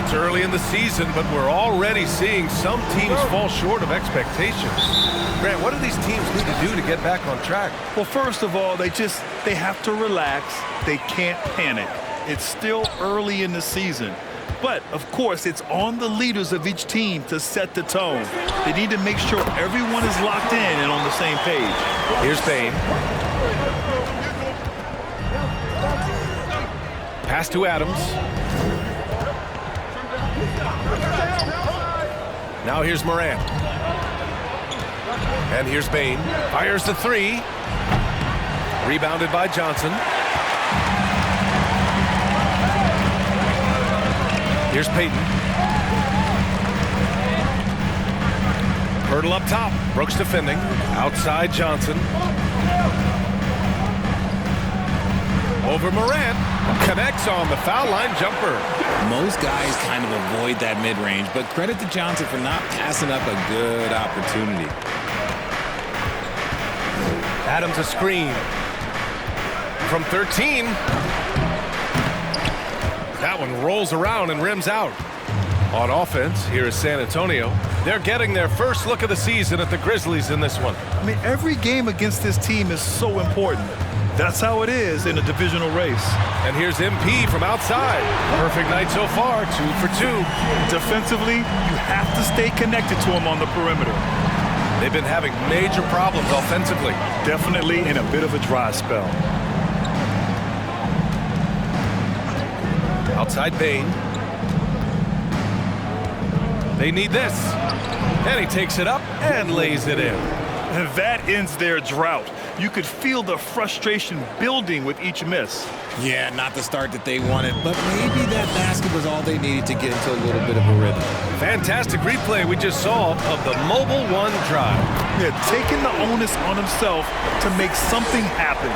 It's early in the season, but we're already seeing some teams fall short of expectations. Grant, what do these teams need to do to get back on track? Well, first of all, they have to relax. They can't panic. It's still early in the season. But, of course, it's on the leaders of each team to set the tone. They need to make sure everyone is locked in and on the same page. Here's Bain. Pass to Adams. Now here's Morant. And here's Bain. Fires the three. Rebounded by Johnson. Here's Payton. Hurdle up top. Brooks defending. Outside Johnson. Over Morant. Connects on the foul line jumper. Most guys kind of avoid that mid-range, but credit to Johnson for not passing up a good opportunity. Adams a screen. From 13. That one rolls around and rims out. On offense, here is San Antonio. They're getting their first look of the season at the Grizzlies in this one. I mean, every game against this team is so important. That's how it is in a divisional race. And here's MP from outside. Perfect night so far, 2 for 2. Defensively, you have to stay connected to him on the perimeter. They've been having major problems offensively. Definitely in a bit of a dry spell. Outside Bain. They need this. And he takes it up and lays it in. And that ends their drought. You could feel the frustration building with each miss. Yeah, not the start that they wanted, but maybe that basket was all they needed to get into a little bit of a rhythm. Fantastic replay we just saw of the Mobile One drive. Yeah, taking the onus on himself to make something happen.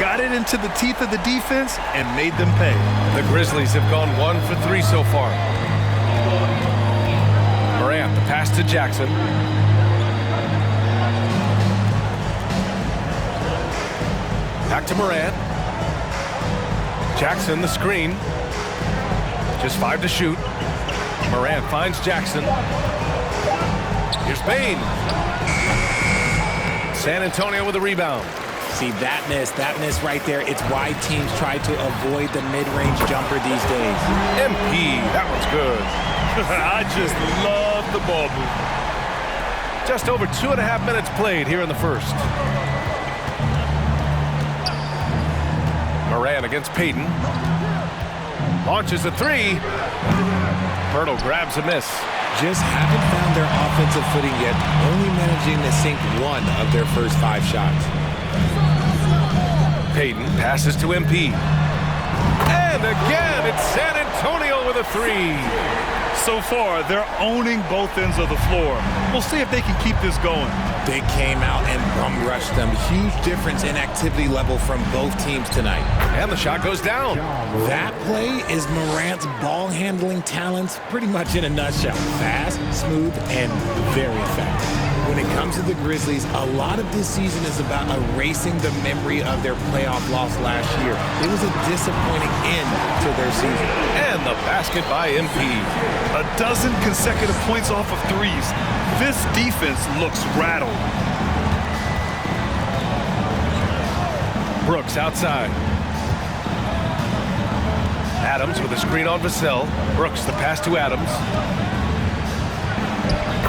Got it into the teeth of the defense and made them pay. The Grizzlies have gone 1 for 3 so far. Morant, the pass to Jackson. Back to Morant. Jackson, the screen. Just 5 to shoot. Morant finds Jackson. Here's Bain. San Antonio with a rebound. See, that miss right there, it's why teams try to avoid the mid-range jumper these days. MP, that one's good. I just love the ball movement. Just over 2.5 minutes played here in the first. Morant against Payton. Launches a three. Pirtle grabs a miss. Just haven't found their offensive footing yet, only managing to sink 1 of their first 5 shots. Payton passes to MP. And again, it's San Antonio with a three. So far, they're owning both ends of the floor. We'll see if they can keep this going. They came out and bum rushed them. Huge difference in activity level from both teams tonight. And the shot goes down. That play is Morant's ball handling talents pretty much in a nutshell. Fast, smooth, and very effective. When it comes to the Grizzlies, a lot of this season is about erasing the memory of their playoff loss last year. It was a disappointing end to their season. And the basket by MP. 12 consecutive points off of threes. This defense looks rattled. Brooks outside. Adams with a screen on Vassell. Brooks the pass to Adams.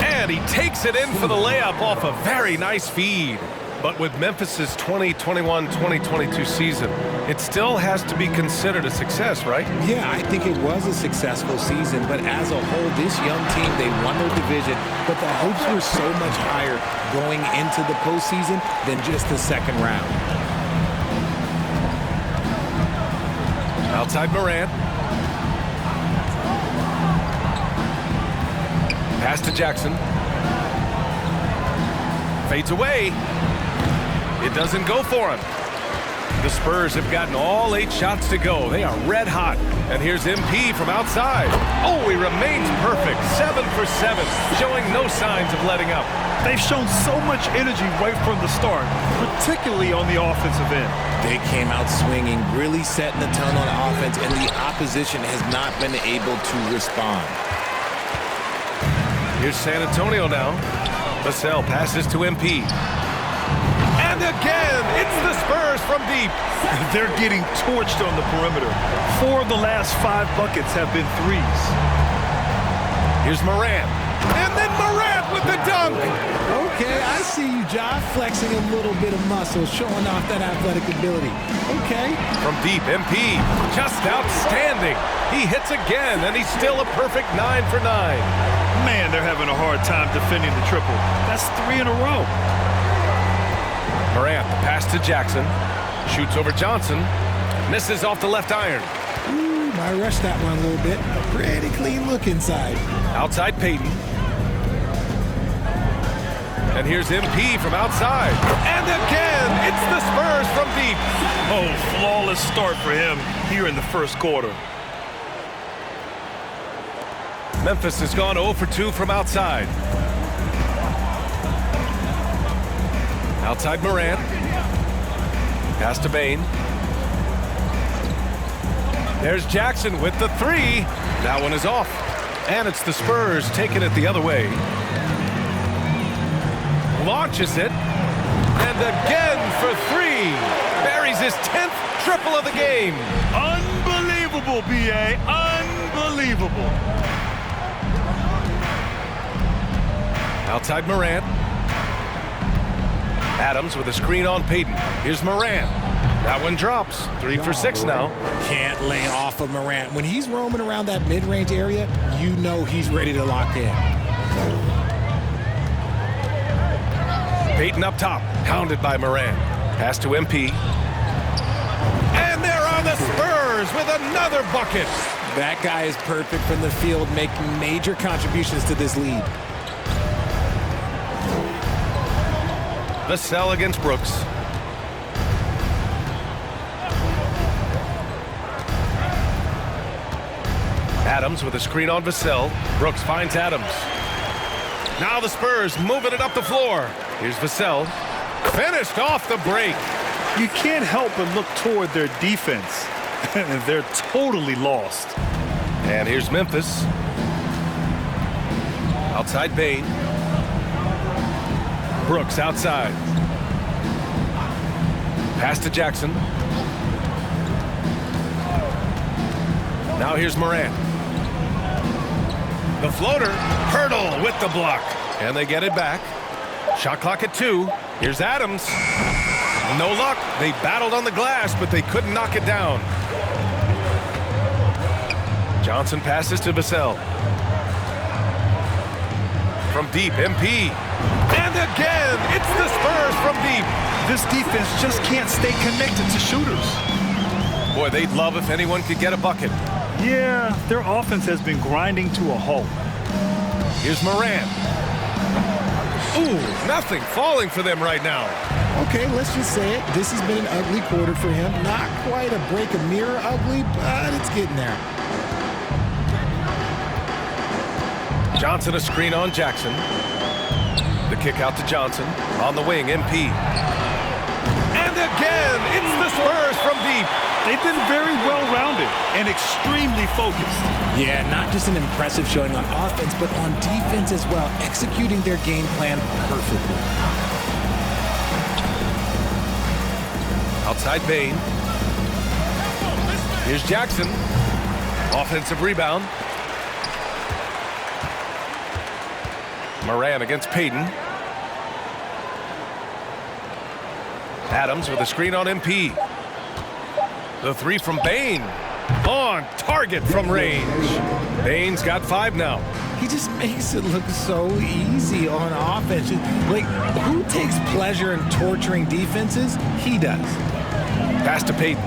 And he takes it in for the layup off a very nice feed. But with Memphis's 2021-2022 season, it still has to be considered a success, right? Yeah, I think it was a successful season, but as a whole, this young team, they won their division, but the hopes were so much higher going into the postseason than just the second round. Outside Morant. Pass to Jackson. Fades away. It doesn't go for him. The Spurs have gotten all 8 shots to go. They are red hot. And here's MP from outside. Oh, he remains perfect. 7 for 7, showing no signs of letting up. They've shown so much energy right from the start, particularly on the offensive end. They came out swinging, really setting the tone on offense, and the opposition has not been able to respond. Here's San Antonio now. Vassell passes to MP. And again, it's the Spurs from deep. They're getting torched on the perimeter. 4 of the last 5 buckets have been threes. Here's Morant. And then Morant with the dunk. Okay, I see you, Josh, flexing a little bit of muscle, showing off that athletic ability. Okay. From deep, MP. Just outstanding. He hits again, and he's still a perfect 9 for 9. Man, they're having a hard time defending the triple. That's 3 in a row. Morant, the pass to Jackson. Shoots over Johnson. Misses off the left iron. Ooh, might rush that one a little bit. Pretty clean look inside. Outside Payton. And here's MP from outside. And again, it's the Spurs from deep. Oh, flawless start for him here in the first quarter. Memphis has gone 0 for 2 from outside. Outside Morant. Pass to Bane. There's Jackson with the 3. That one is off. And it's the Spurs taking it the other way. Launches it. And again for 3. Buries his 10th triple of the game. Unbelievable, B.A. Unbelievable. Outside Morant. Adams with a screen on Payton. Here's Morant. That one drops. 3 for 6 now. Can't lay off of Morant. When he's roaming around that mid-range area, you know he's ready to lock in. Payton up top. Hounded by Morant. Pass to MP. And there are the Spurs with another bucket. That guy is perfect from the field, making major contributions to this lead. Vassell against Brooks. Adams with a screen on Vassell. Brooks finds Adams. Now the Spurs moving it up the floor. Here's Vassell. Finished off the break. You can't help but look toward their defense. They're totally lost. And here's Memphis. Outside Bane. Brooks outside. Pass to Jackson. Now here's Morant. The floater. Hurdle with the block. And they get it back. Shot clock at 2. Here's Adams. No luck. They battled on the glass, but they couldn't knock it down. Johnson passes to Vassell. From deep, MP. And again, it's the Spurs from deep. This defense just can't stay connected to shooters. Boy, they'd love if anyone could get a bucket. Yeah, their offense has been grinding to a halt. Here's Morant. Ooh, nothing falling for them right now. Okay, let's just say it. This has been an ugly quarter for him. Not quite a break a mirror ugly, but it's getting there. Johnson a screen on Jackson. The kick out to Johnson. On the wing, MP. And again, it's the Spurs from deep. They've been very well-rounded and extremely focused. Yeah, not just an impressive showing on offense, but on defense as well, executing their game plan perfectly. Outside Bane. Here's Jackson. Offensive rebound. Morant against Payton. Adams with a screen on MP. The 3 from Bane. On target from range. Bane's got 5 now. He just makes it look so easy on offense. Like, who takes pleasure in torturing defenses? He does. Pass to Payton.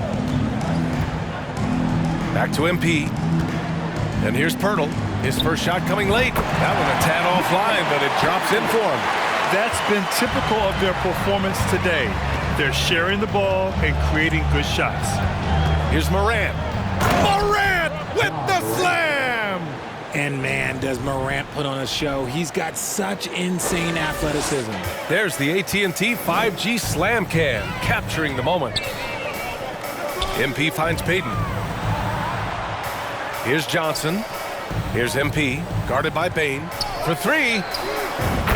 Back to MP. And here's Pirtle. His first shot coming late. That one a tad offline, but it drops in for him. That's been typical of their performance today. They're sharing the ball and creating good shots. Here's Morant. Morant with the slam! And man, does Morant put on a show. He's got such insane athleticism. There's the AT&T 5G Slam Cam, capturing the moment. MP finds Payton. Here's Johnson. Here's MP, guarded by Bane for three.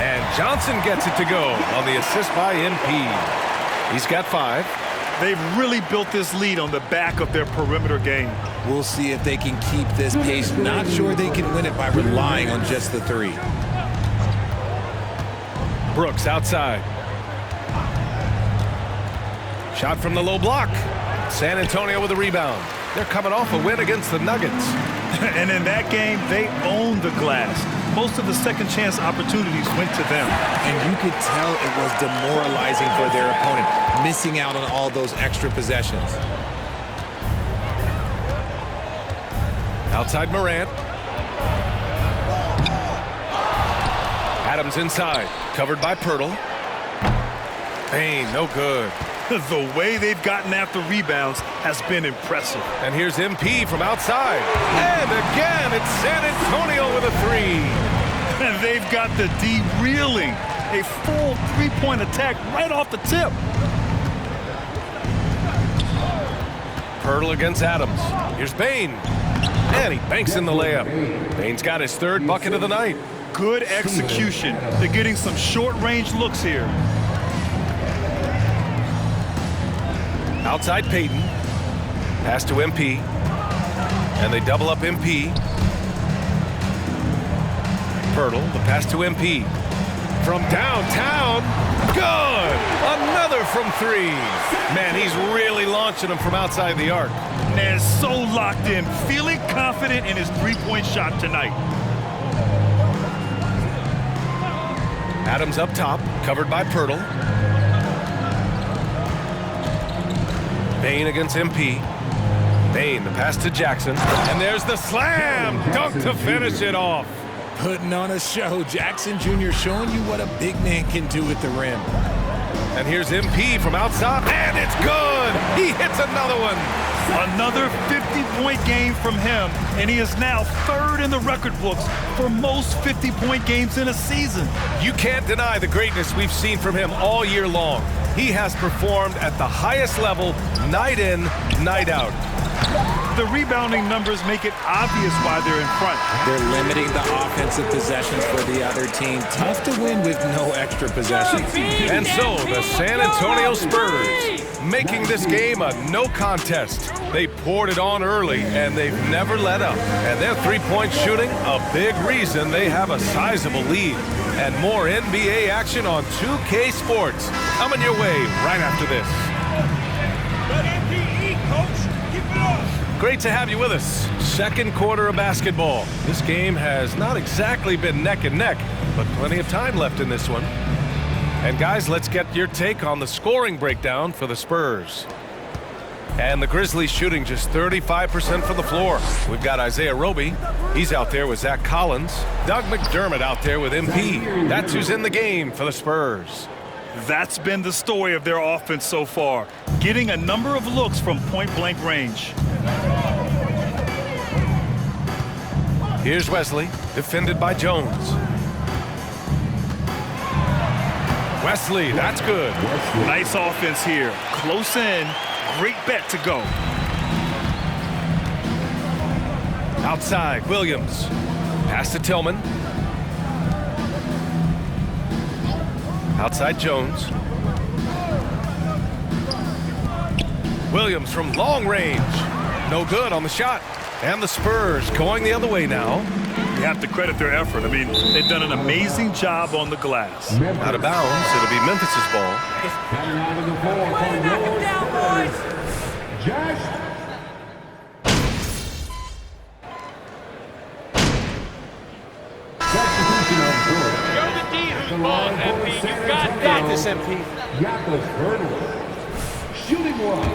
And Johnson gets it to go on the assist by MP. He's got 5. They've really built this lead on the back of their perimeter game. We'll see if they can keep this pace. Not sure they can win it by relying on just the 3. Brooks outside. Shot from the low block. San Antonio with a rebound. They're coming off a win against the Nuggets. And in that game, they owned the glass. Most of the second chance opportunities went to them. And you could tell it was demoralizing for their opponent, missing out on all those extra possessions. Outside Morant. Adams inside, covered by Pirtle. Bane, no good. The way they've gotten after rebounds has been impressive. And here's MP from outside. And again, it's San Antonio with a 3. And they've got the D reeling. A full three-point attack right off the tip. Pirtle against Adams. Here's Bane. And he banks in the layup. Bane's got his 3rd bucket of the night. Good execution. They're getting some short-range looks here. Outside Payton. Pass to MP. And they double up MP. Pirtle, the pass to MP. From downtown. Good! Another from 3. Man, he's really launching them from outside the arc. And so locked in, feeling confident in his three-point shot tonight. Adams up top, covered by Pirtle. Bane against MP. Bane, the pass to Jackson. And there's the slam dunk to finish it off. Putting on a show. Jackson Jr. showing you what a big man can do at the rim. And here's MP from outside. And it's good. He hits another one. Another 50-point game from him. And he is now 3rd in the record books for most 50-point games in a season. You can't deny the greatness we've seen from him all year long. He has performed at the highest level, night in, night out. The rebounding numbers make it obvious why they're in front. They're limiting the offensive possessions for the other team. Tough to win with no extra possessions. And so the San Antonio Spurs making this game a no contest. They poured it on early, and they've never let up. And their three-point shooting, a big reason they have a sizable lead. And more NBA action on 2K Sports coming your way right after this. Great to have you with us. Second quarter of basketball. This game has not exactly been neck and neck, but plenty of time left in this one. And guys, let's get your take on the scoring breakdown for the Spurs. And the Grizzlies shooting just 35% from the floor. We've got Isaiah Roby. He's out there with Zach Collins. Doug McDermott out there with MP. That's who's in the game for the Spurs. That's been the story of their offense so far, getting a number of looks from point-blank range. Here's Wesley, defended by Jones. Wesley, that's good. Nice offense here. Close in. Great bet to go. Outside, Williams. Pass to Tillman. Outside, Jones. Williams from long range. No good on the shot. And the Spurs going the other way now. You have to credit their effort. I mean, they've done an amazing job on the glass. Out of bounds. It'll be Memphis's ball. Coming out of the ball for your Spurs, Josh. Substitution of George. You're the D who's balls, MP. You got this, MP. Shooting one.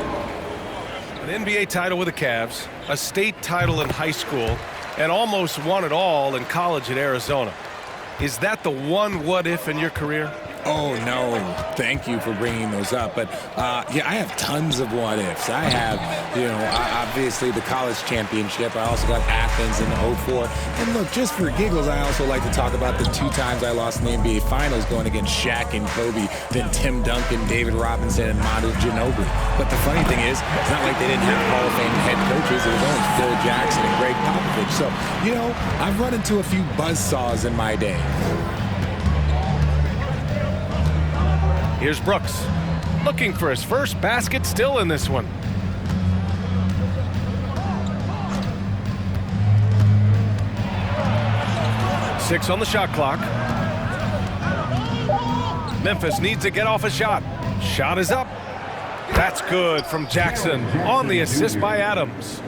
An NBA title with the Cavs, a state title in high school, and almost won it all in college at Arizona. Is that the one what-if in your career? Oh, no. Thank you for bringing those up. But, yeah, I have tons of what-ifs. I have, obviously the college championship. I also got Athens in '04. And, look, just for giggles, I also like to talk about the 2 times I lost in the NBA Finals going against Shaq and Kobe, then Tim Duncan, David Robinson, and Manu Ginobili. But the funny thing is, it's not like they didn't have Hall of Fame head coaches. It was only Phil Jackson and Greg Popovich. So, I've run into a few buzzsaws in my day. Here's Brooks, looking for his first basket, still in this one. Six on the shot clock. Memphis needs to get off a shot. Shot is up. That's good from Jackson on the assist by Adams.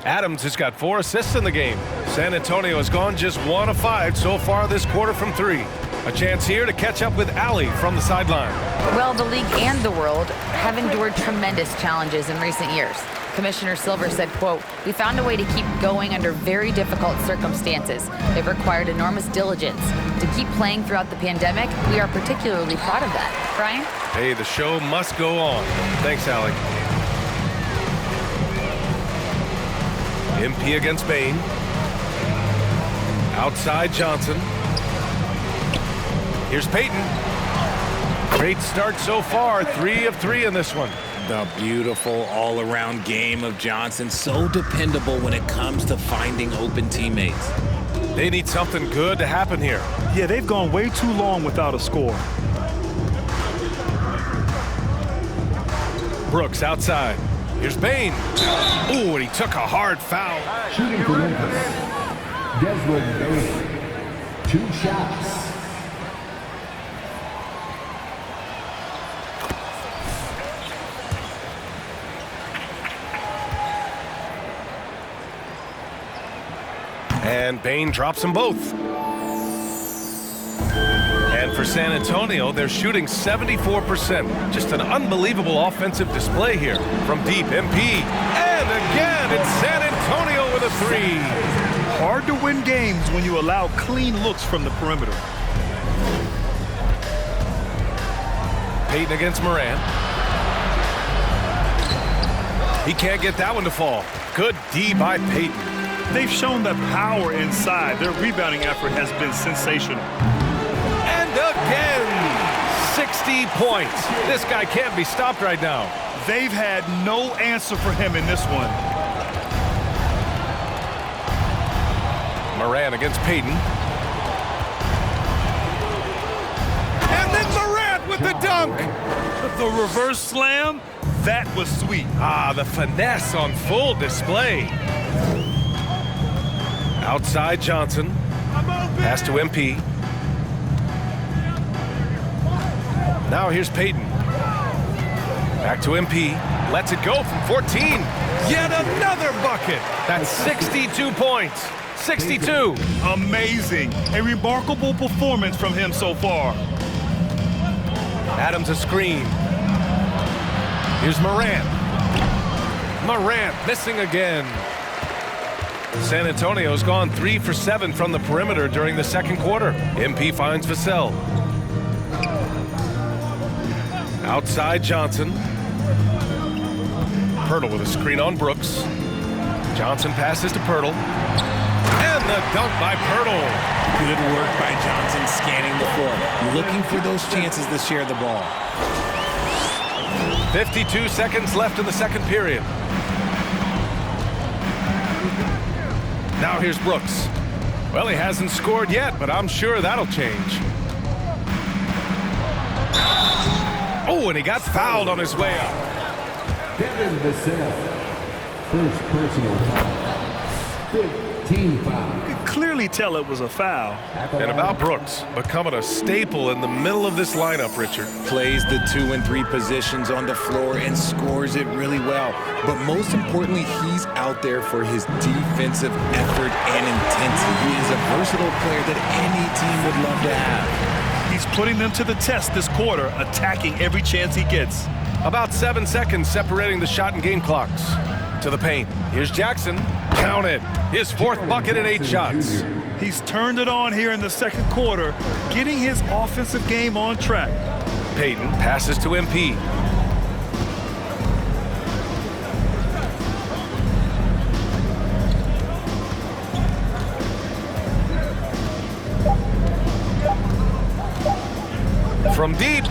Adams has got 4 assists in the game. San Antonio has gone just 1 of 5 so far this quarter from 3. A chance here to catch up with Allie from the sideline. Well, the league and the world have endured tremendous challenges in recent years. Commissioner Silver said, quote, "We found a way to keep going under very difficult circumstances. It required enormous diligence. To keep playing throughout the pandemic, we are particularly proud of that." Brian? Hey, the show must go on. Thanks, Allie. MP against Bain. Outside Johnson. Here's Payton. Great start so far, 3 of 3 in this one. The beautiful all-around game of Johnson, so dependable when it comes to finding open teammates. They need something good to happen here. Yeah, they've gone way too long without a score. Brooks outside. Here's Bain. Ooh, and he took a hard foul. Shooting for Memphis. Desmond Bain. 2 shots. And Bain drops them both. And for San Antonio, they're shooting 74%. Just an unbelievable offensive display here from deep. MP. And again, it's San Antonio with a 3. Hard to win games when you allow clean looks from the perimeter. Payton against Morant. He can't get that one to fall. Good D by Payton. They've shown the power inside. Their rebounding effort has been sensational. And again, 60 points. This guy can't be stopped right now. They've had no answer for him in this one. Morant against Payton. And then Morant with the dunk. The reverse slam, that was sweet. Ah, the finesse on full display. Outside Johnson. Pass to MP. Now here's Payton. Back to MP. Lets it go from 14. Yet another bucket. That's 62 points. 62. Amazing. A remarkable performance from him so far. Adams a screen. Here's Morant. Morant missing again. San Antonio's gone 3 for 7 from the perimeter during the second quarter. MP finds Vassell. Outside Johnson. Pirtle with a screen on Brooks. Johnson passes to Pirtle. And the dunk by Pirtle. Good work by Johnson scanning the floor, looking for those chances to share the ball. 52 seconds left in the second period. Now here's Brooks. Well, he hasn't scored yet, but I'm sure that'll change. Oh, and he got fouled on his way up. Devin Vassell. First personal foul. 15 foul. You could clearly tell it was a foul. And about Brooks, becoming a staple in the middle of this lineup, Richard. Plays the 2 and 3 positions on the floor and scores it really well. But most importantly, he's out there for his defensive effort and intensity. He is a versatile player that any team would love to have. He's putting them to the test this quarter, attacking every chance he gets. About 7 seconds separating the shot and game clocks. To the paint. Here's Jackson. Count it. His 4th bucket in 8 shots. He's turned it on here in the second quarter, getting his offensive game on track. Payton passes to MP. From deep.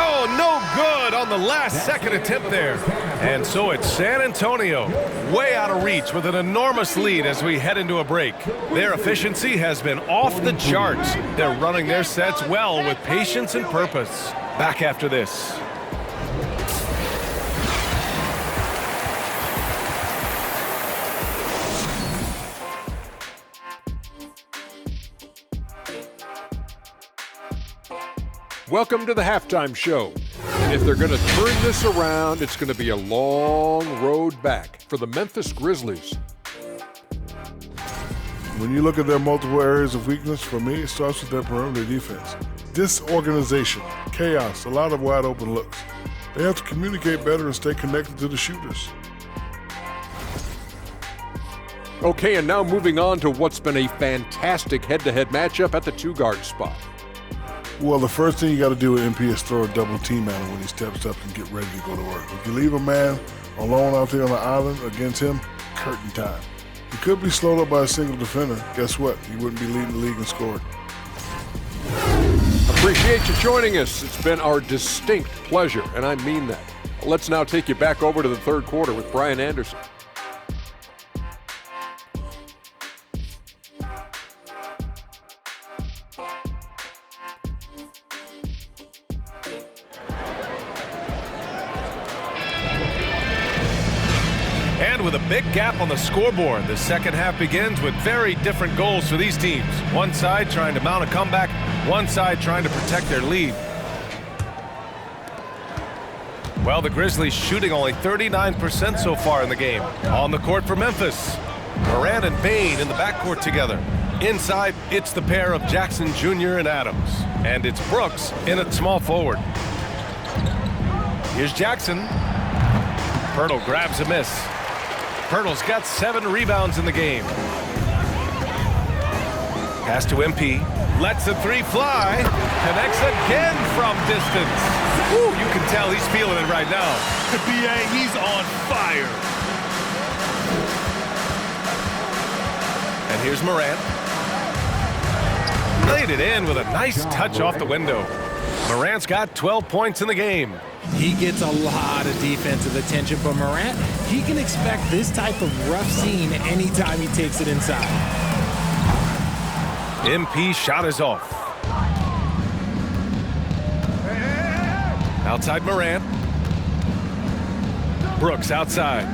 Oh, no good on the last second attempt there. And so it's San Antonio, way out of reach with an enormous lead as we head into a break. Their efficiency has been off the charts. They're running their sets well with patience and purpose. Back after this. Welcome to the halftime show. And if they're going to turn this around, it's going to be a long road back for the Memphis Grizzlies. When you look at their multiple areas of weakness, for me, it starts with their perimeter defense. Disorganization, chaos, a lot of wide open looks. They have to communicate better and stay connected to the shooters. Okay, and now moving on to what's been a fantastic head-to-head matchup at the 2-guard spot. Well, the first thing you got to do with MP is throw a double team at him when he steps up and get ready to go to work. If you leave a man alone out there on the island against him, curtain time. He could be slowed up by a single defender. Guess what? He wouldn't be leading the league in scoring. Appreciate you joining us. It's been our distinct pleasure, and I mean that. Let's now take you back over to the third quarter with Brian Anderson. And with a big gap on the scoreboard, the second half begins with very different goals for these teams. One side trying to mount a comeback, one side trying to protect their lead. Well, the Grizzlies shooting only 39% so far in the game. On the court for Memphis, Morant and Bane in the backcourt together. Inside, it's the pair of Jackson Jr. and Adams. And it's Brooks in at small forward. Here's Jackson. Pirtle grabs a miss. Pirtle's got 7 rebounds in the game. Pass to MP. Lets the 3 fly. Connects again from distance. Woo, you can tell he's feeling it right now. BA, he's on fire. And here's Morant. Laid it in with a nice touch off the window. Morant's got 12 points in the game. He gets a lot of defensive attention from Morant. He can expect this type of rough scene anytime he takes it inside. MP shot is off. Outside Morant. Brooks outside.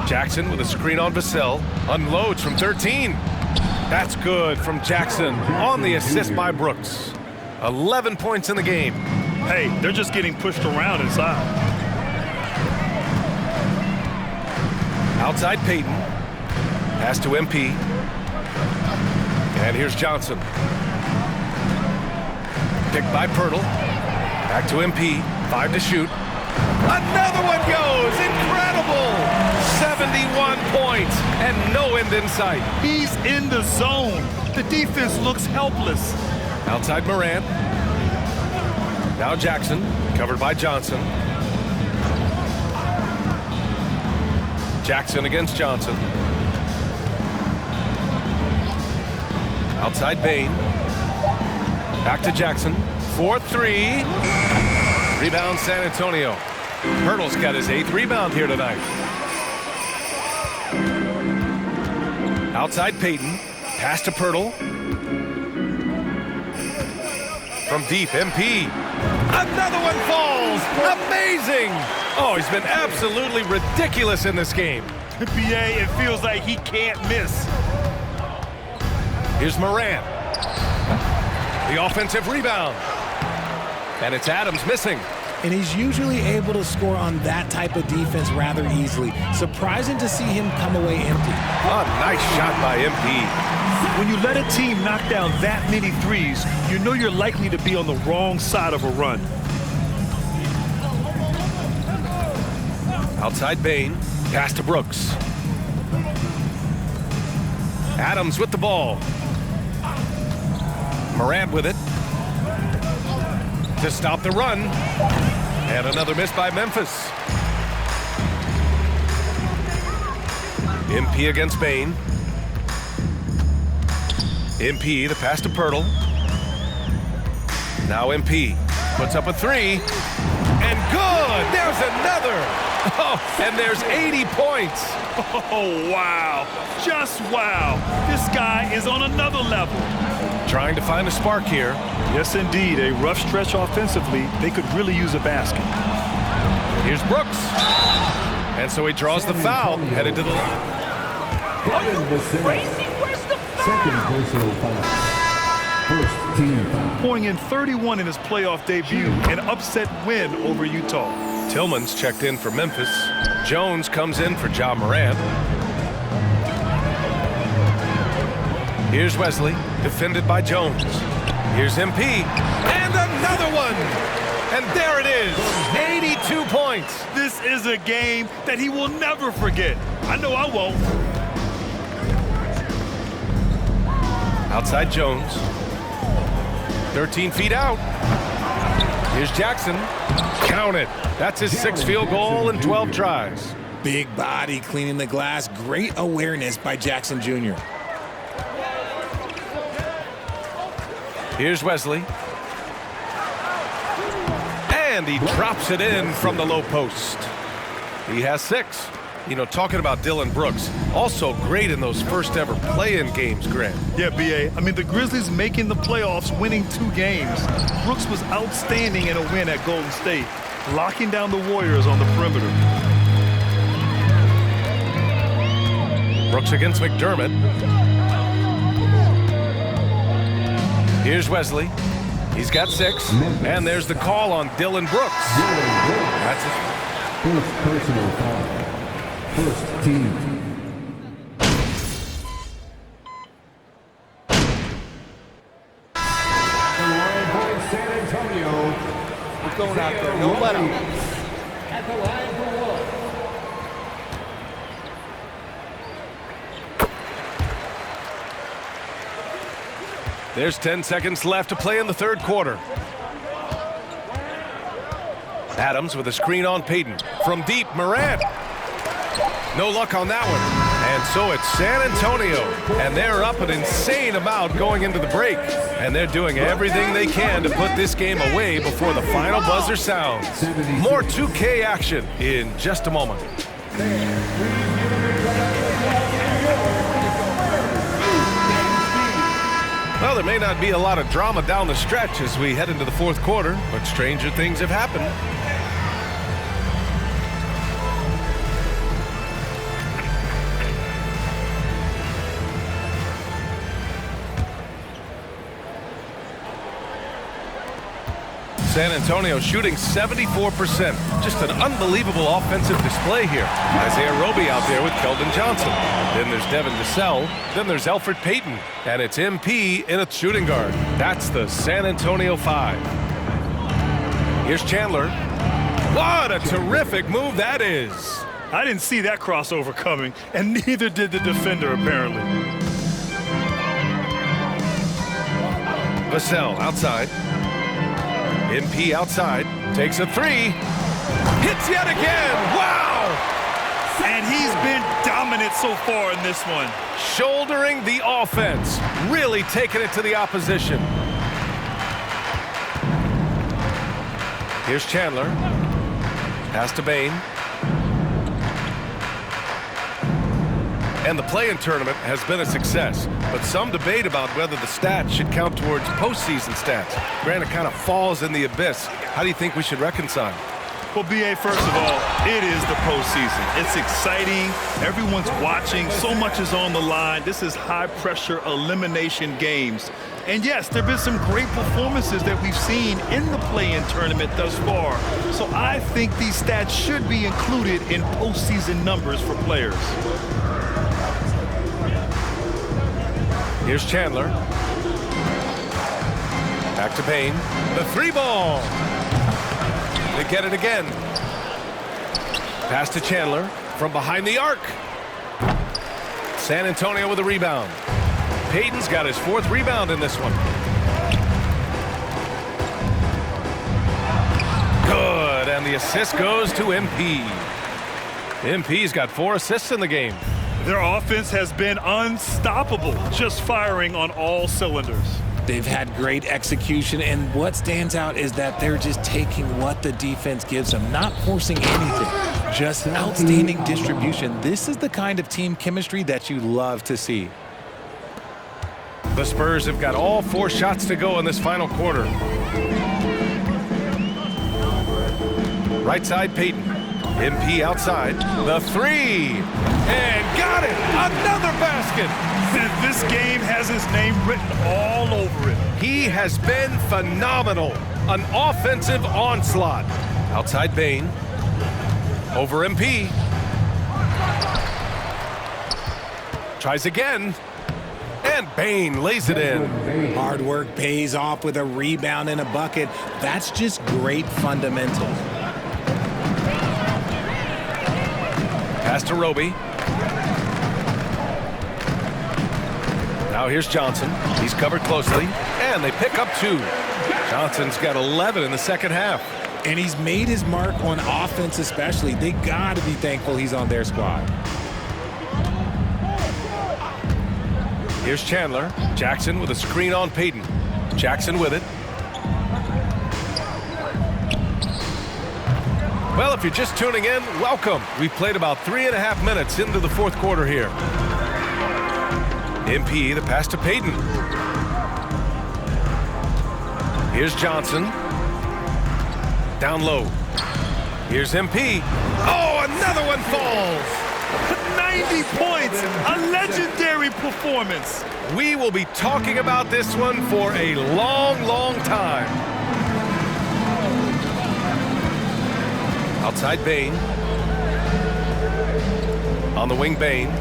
Jackson with a screen on Vassell. Unloads from 13. That's good from Jackson on the assist by Brooks. 11 points in the game. Hey, they're just getting pushed around inside. Outside Payton. Pass to MP. And here's Johnson. Picked by Pirtle. Back to MP. 5 to shoot. Another one goes! Incredible! 71 points and no end in sight. He's in the zone. The defense looks helpless. Outside Morant. Now Jackson, covered by Johnson. Jackson against Johnson. Outside Bane. Back to Jackson. 4-3. Rebound San Antonio. Pirtle's got his 8th rebound here tonight. Outside Payton. Pass to Pirtle. From deep, MP. Another one falls. Amazing. Oh, he's been absolutely ridiculous in this game. BA, it feels like he can't miss. Here's Morant. The offensive rebound. And it's Adams missing. And he's usually able to score on that type of defense rather easily. Surprising to see him come away empty. Oh, nice shot by MP. When you let a team knock down that many threes, you know you're likely to be on the wrong side of a run. Outside Bain. Pass to Brooks. Adams with the ball. Morant with it. To stop the run. And another miss by Memphis. MP against Bain. MP, the pass to Pirtle. Now MP puts up a three. And good! There's another! Oh, and there's 80 points. Oh, wow. Just wow. This guy is on another level. Trying to find a spark here. Yes, indeed. A rough stretch offensively. They could really use a basket. Here's Brooks. And so he draws the foul, headed to the line. Second personal foul. First team foul. Pouring in 31 in his playoff debut, an upset win over Utah. Tillman's checked in for Memphis. Jones comes in for Ja Morant. Here's Wesley, defended by Jones. Here's MP, and another one! And there it is, 82 points. This is a game that he will never forget. I know I won't. Outside Jones. 13 feet out. Here's Jackson. Count it. That's his 6th field goal in 12 tries. Big body cleaning the glass. Great awareness by Jackson Jr. Here's Wesley. And he drops it in from the low post. He has 6. You know, talking about Dillon Brooks, also great in those first ever play-in games, Grant. Yeah, B.A. I mean, the Grizzlies making the playoffs, winning 2 games. Brooks was outstanding in a win at Golden State, locking down the Warriors on the perimeter. Brooks against McDermott. Here's Wesley. He's got 6. And there's the call on Dillon Brooks. That's it. First personal foul. First team. The line for San Antonio. We're going out there. No let him. At the line for one. There's 10 seconds left to play in the 3rd quarter. Adams with a screen on Payton. From deep, Morant. No luck on that one. And so it's San Antonio. And they're up an insane amount going into the break. And they're doing everything they can to put this game away before the final buzzer sounds. More 2K action in just a moment. Well, there may not be a lot of drama down the stretch as we head into the 4th quarter, but stranger things have happened. San Antonio shooting 74%. Just an unbelievable offensive display here. Isaiah Roby out there with Keldon Johnson. Then there's Devin Vassell. Then there's Elfrid Payton. And it's MP in a shooting guard. That's the San Antonio 5. Here's Chandler. What a terrific move that is. I didn't see that crossover coming, and neither did the defender, apparently. Vassell outside. MP outside, takes a 3, hits yet again, wow! And he's been dominant so far in this one. Shouldering the offense, really taking it to the opposition. Here's Chandler, pass to Bain. And the play-in tournament has been a success, but some debate about whether the stats should count towards postseason stats. Granted, kind of falls in the abyss. How do you think we should reconcile? Well, B.A., first of all, it is the postseason. It's exciting. Everyone's watching. So much is on the line. This is high-pressure elimination games. And yes, there have been some great performances that we've seen in the play-in tournament thus far. So I think these stats should be included in postseason numbers for players. Here's Chandler. Back to Bain. The 3 ball. They get it again. Pass to Chandler from behind the arc. San Antonio with a rebound. Payton's got his 4th rebound in this one. Good, and the assist goes to MP. MP's got 4 assists in the game. Their offense has been unstoppable, just firing on all cylinders. They've had great execution, and what stands out is that they're just taking what the defense gives them, not forcing anything, just outstanding distribution. This is the kind of team chemistry that you love to see. The Spurs have got all 4 shots to go in this final quarter. Right side, Payton. MP outside. The 3. And got it! Another basket! This game has his name written all over it. He has been phenomenal. An offensive onslaught. Outside Bane. Over MP. Tries again. And Bane lays it in. Hard work pays off with a rebound and a bucket. That's just great fundamentals. Pass to Roby. Now here's Johnson. He's covered closely, and they pick up 2. Johnson's got 11 in the second half. And he's made his mark on offense especially. They got to be thankful he's on their squad. Here's Chandler. Jackson with a screen on Payton. Jackson with it. Well, if you're just tuning in, welcome. We've played about 3.5 minutes into the 4th quarter here. MP, the pass to Payton. Here's Johnson. Down low. Here's MP. Oh, another one falls. 90 points, a legendary performance. We will be talking about this one for a long, long time. Outside Bane. On the wing, Bane.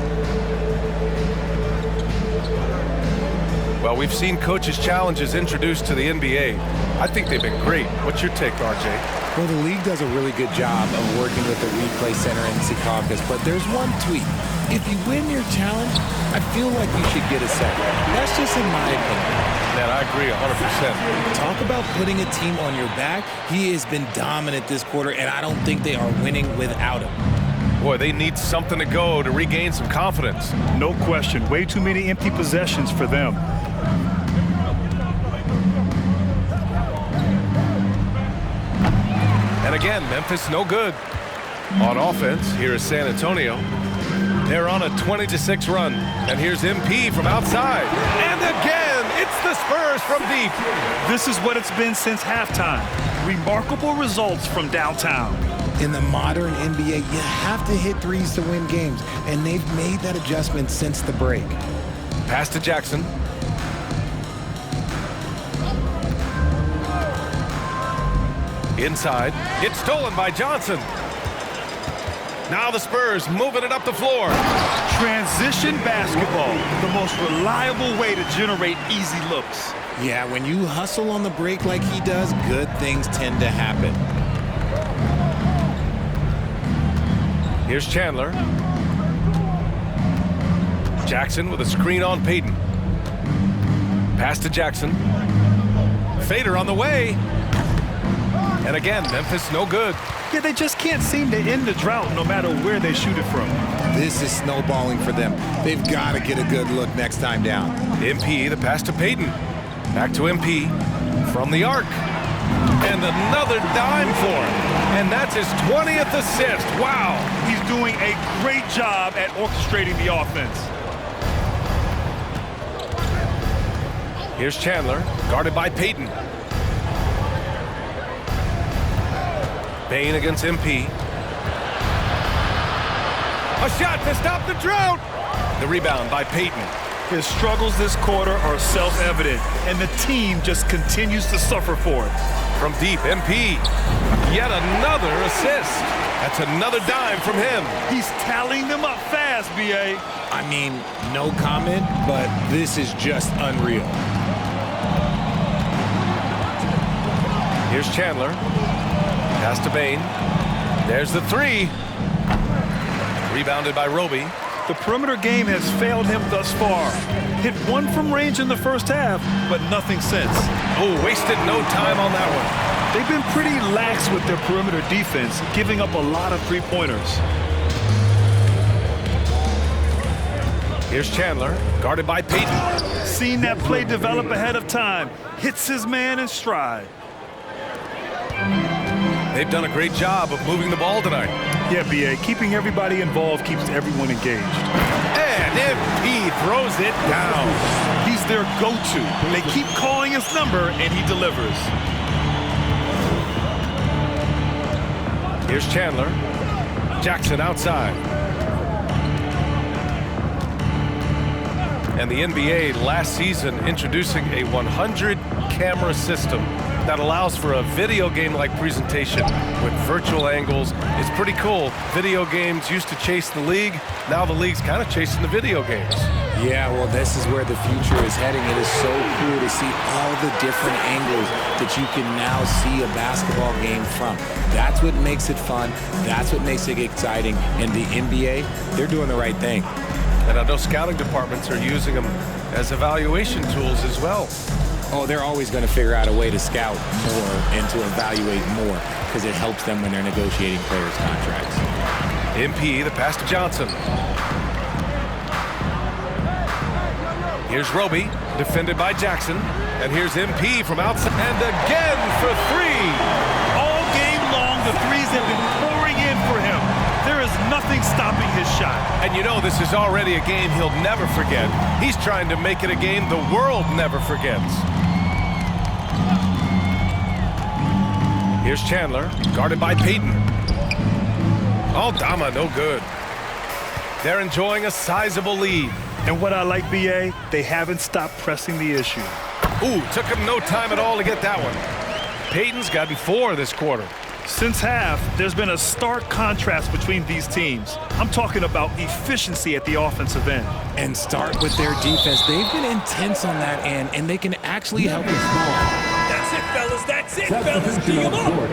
Well, we've seen coaches' challenges introduced to the NBA. I think they've been great. What's your take, RJ? Well, the league does a really good job of working with the replay center in Secaucus, but there's one tweak. If you win your challenge, I feel like you should get a second. That's just in my opinion. Man, I agree 100%. Talk about putting a team on your back. He has been dominant this quarter, and I don't think they are winning without him. Boy, they need something to go to regain some confidence. No question. Way too many empty possessions for them. And again, Memphis no good. On offense, here is San Antonio. They're on a 20-6 run. And here's MP from outside. And again, it's the Spurs from deep. This is what it's been since halftime. Remarkable results from downtown. In the modern NBA, you have to hit threes to win games, and they've made that adjustment since the break. Pass to Jackson. Inside. It's stolen by Johnson. Now the Spurs moving it up the floor. Transition basketball, the most reliable way to generate easy looks. Yeah, when you hustle on the break like he does, good things tend to happen. Here's Chandler. Jackson with a screen on Payton. Pass to Jackson. Fader on the way. And again, Memphis no good. Yeah, they just can't seem to end the drought no matter where they shoot it from. This is snowballing for them. They've got to get a good look next time down. MP, the pass to Payton. Back to MP from the arc. And another dime for him. And that's his 20th assist. Wow. He's doing a great job at orchestrating the offense. Here's Chandler, guarded by Payton. Bane against MP. A shot to stop the drought. The rebound by Payton. His struggles this quarter are self-evident, and the team just continues to suffer for it. From deep, MP. Yet another assist. That's another dime from him. He's tallying them up fast, B.A. I mean, no comment, but this is just unreal. Here's Chandler. Pass to Bane. There's the three. Rebounded by Roby. The perimeter game has failed him thus far. Hit one from range in the first half, but nothing since. Oh, wasted no time on that one. They've been pretty lax with their perimeter defense, giving up a lot of three-pointers. Here's Chandler, guarded by Payton. Seen that play develop ahead of time. Hits his man in stride. They've done a great job of moving the ball tonight. Yeah, B.A., keeping everybody involved keeps everyone engaged. And MP throws it down. He's their go-to. They keep calling his number, and he delivers. Here's Chandler. Jackson outside. And the NBA last season introducing a 100-camera system that allows for a video game-like presentation with virtual angles. It's pretty cool. Video games used to chase the league. Now the league's kind of chasing the video games. Yeah, well, this is where the future is heading. It is so cool to see all the different angles that you can now see a basketball game from. That's what makes it fun. That's what makes it exciting. And the NBA, they're doing the right thing. And I know scouting departments are using them as evaluation tools as well. Oh, they're always going to figure out a way to scout more and to evaluate more because it helps them when they're negotiating players' contracts. MP, the pass to Johnson. Here's Roby, defended by Jackson. And here's MP from outside. And again for three. All game long, the threes have been pouring in for him. There is nothing stopping his shot. And you know this is already a game he'll never forget. He's trying to make it a game the world never forgets. Here's Chandler, guarded by Payton. Oh, Dama, no good. They're enjoying a sizable lead. And what I like, B.A., they haven't stopped pressing the issue. Ooh, took him no time at all to get that one. Payton's gotten 4 this quarter. Since half, there's been a stark contrast between these teams. I'm talking about efficiency at the offensive end. And start with their defense. They've been intense on that end, and they can actually help us score. That's it, fellas. That's it, fellas. Keep 'em up.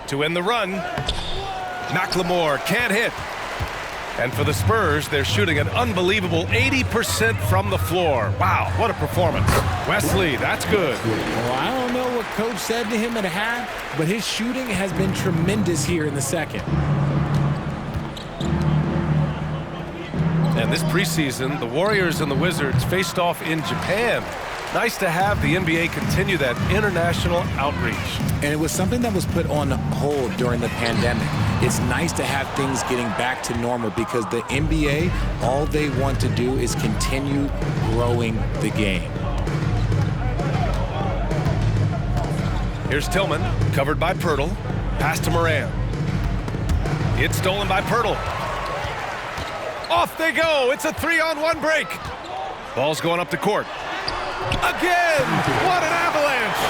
To end the run, McLemore can't hit. And for the Spurs, they're shooting an unbelievable 80% from the floor. Wow, what a performance. Wesley, that's good. Well, I don't know what Coach said to him at half, but his shooting has been tremendous here in the second. And this preseason, the Warriors and the Wizards faced off in Japan. Nice to have the NBA continue that international outreach. And it was something that was put on hold during the pandemic. It's nice to have things getting back to normal because the NBA, all they want to do is continue growing the game. Here's Tillman, covered by Pirtle. Pass to Moran. It's stolen by Pirtle. Off they go. It's a 3-on-1 break. Ball's going up the court. Again! What an avalanche!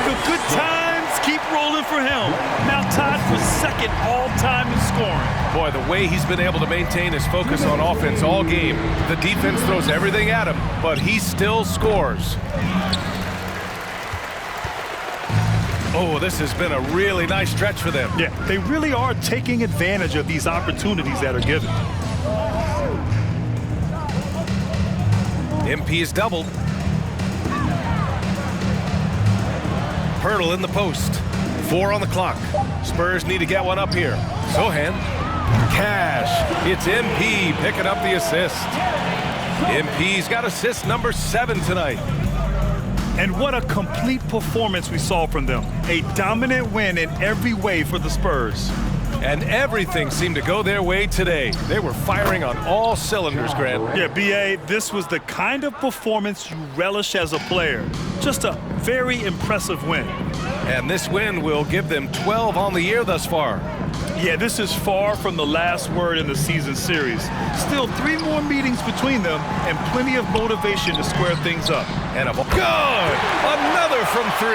The good times keep rolling for him. Now tied for second all-time in scoring. Boy, the way he's been able to maintain his focus on offense all game. The defense throws everything at him, but he still scores. Oh, this has been a really nice stretch for them. Yeah, they really are taking advantage of these opportunities that are given. MP is doubled. Pirtle in the post. 4 on the clock. Spurs need to get one up here. Sohan. Cash. It's MP picking up the assist. MP's got assist number 7 tonight. And what a complete performance we saw from them. A dominant win in every way for the Spurs. And everything seemed to go their way today. They were firing on all cylinders, Grant. Yeah, B.A., this was the kind of performance you relish as a player. Just a very impressive win. And this win will give them 12 on the year thus far. Yeah, this is far from the last word in the season series. Still 3 more meetings between them and plenty of motivation to square things up. And a good! Another from 3.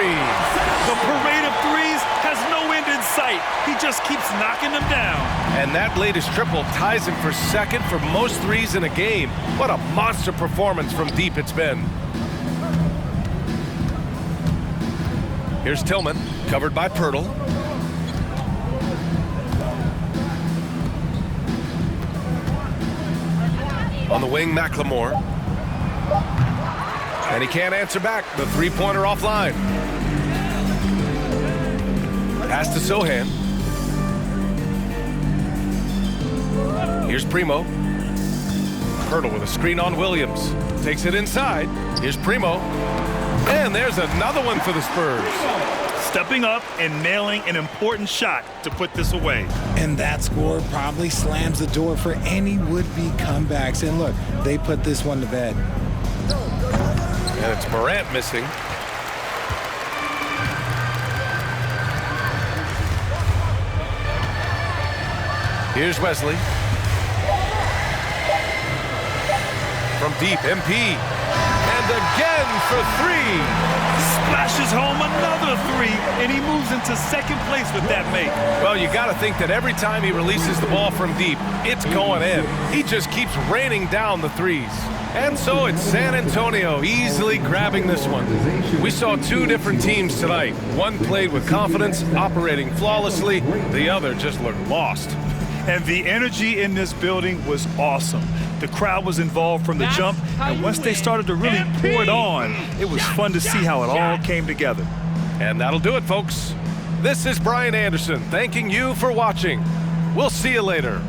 The parade of threes has no end in sight. He just keeps knocking them down. And that latest triple ties him for second for most threes in a game. What a monster performance from deep it's been. Here's Tillman, covered by Pirtle. On the wing, McLemore. And he can't answer back. The three-pointer offline. Pass to Sohan. Here's Primo. Pirtle with a screen on Williams. Takes it inside. Here's Primo. And there's another one for the Spurs. Stepping up and nailing an important shot to put this away. And that score probably slams the door for any would-be comebacks. And look, they put this one to bed. And it's Morant missing. Here's Wesley. From deep, MP. And again for three. Splashes home another three, and he moves into second place with that make. Well, you got to think that every time he releases the ball from deep, it's going in. He just keeps raining down the threes. And so it's San Antonio easily grabbing this one. We saw two different teams tonight. One played with confidence, operating flawlessly. The other just looked lost. And the energy in this building was awesome. The crowd was involved from the jump, and once they started to really pour it on, it was fun to see how it all came together. And that'll do it, folks. This is Brian Anderson thanking you for watching. We'll see you later.